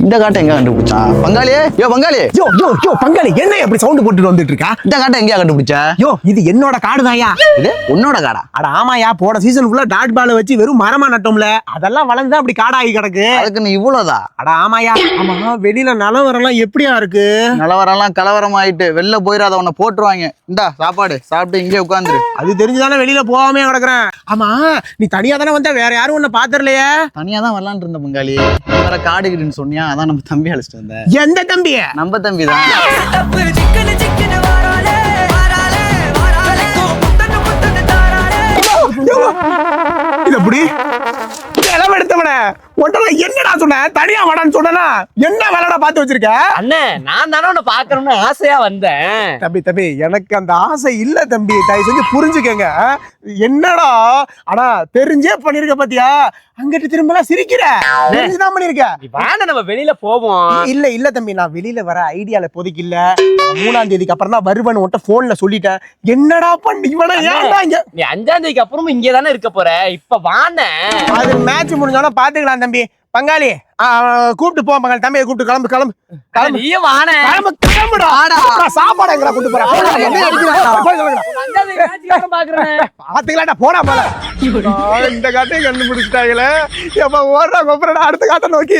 இந்த காட்டை எங்க கண்டுபிடிச்சா பங்காளி? யோ பங்காளி, யோ யோ யோ பங்காளி, என்ன அப்படி சவுண்ட் போட்டுட்டு வந்துட்டு இருக்கா? இந்த காட்டை எங்கயா கண்டுபிடிச்சா? யோ இது என்னோட காடுதாயா. இது உன்னோட காடா? அட ஆமாயா, போன சீசன் ஃபுல்லா டாட் பால் வச்சு வெறும் மரமா நட்டோம்ல, அதெல்லாம் வளர்ந்து அப்படி காடாகி கிடக்கு. அதுக்கு நீ இவ்வளவுதா? அட ஆமாயா. ஆமா, வெளியில நிலவரம்லாம் எப்படியா இருக்கு? நிலவரம்லாம் கலவரம் ஆயிட்டு வெளில போயிடாத, உன்னை போட்டுருவாங்க. இந்தா சாப்பாடு சாப்பிட்டு இங்கே உட்காந்துரு. அது தெரிஞ்சுதானே வெளியில போகாமே கிடக்குறேன். ஆமா, நீ தனியா தானே வந்த, வேற யாரும் உன்னை பாத்துறலையே? தனியா தான் வரலான்னு இருந்த பங்காளி. வேற காடுகிட்டுன்னு சொன்னியா, அதான் நம்ம தம்பி அழைச்சிட்டு வந்தேன். எந்த தம்பிய? நம்ம தம்பி தான். இது எப்படி எடுத்தவன என்னடா சொன்ன? தனியா வாடான்னு சொன்னா என்ன வேலைடா பார்த்து வச்சிருக்க? அண்ணே, நான் தானே உன்னை பாக்கணும்னு ஆசையா வந்தேன். தம்பி எனக்கு அந்த ஆசை இல்ல தம்பி, தயவு செஞ்சு புரிஞ்சுக்கங்க. என்னடா ஆனா தெரிஞ்சே பண்ணிருக்க பாத்தியா? அங்கிட்டு திரும்பலாம் சிரிக்கிற, தெரிஞ்சுதான் பண்ணிருக்க. வாங்க நம்ம வெளியில போவோம். இல்ல தம்பி, நான் வெளியில வர ஐடியால இப்போதைக்கு இல்ல. 3ஆம் தேதிக்கு அப்புறம் தான் வருவேன் உன்கிட்ட போன்ல சொல்லிட்டேன். என்னடா பண்ணி இவன ஏன்டா இங்க? நீ 5ஆம் தேதிக்கு அப்புறமும் இங்கே தானே இருக்க போற. இப்ப வானே அது மேட்ச் முடிஞ்சோன்னா பாத்துக்கலாம் தம்பி. பங்காளி கூப்பிட்டு போ பங்காளி, தம்பியை கூப்பிட்டு கிளம்பு கிளம்பு கிளம்பு. நீயே வானே. கிளம்புடா. சாப்பாடு எங்கடா கூட்டு போற? பாத்துக்கலாம்டா, போடா போல. இந்த காட்டையும் கண்டுபிடிச்சிட்டாங்களே. எப்ப ஓடுறா கொப்பரடா அடுத்த காட்டை நோக்கி.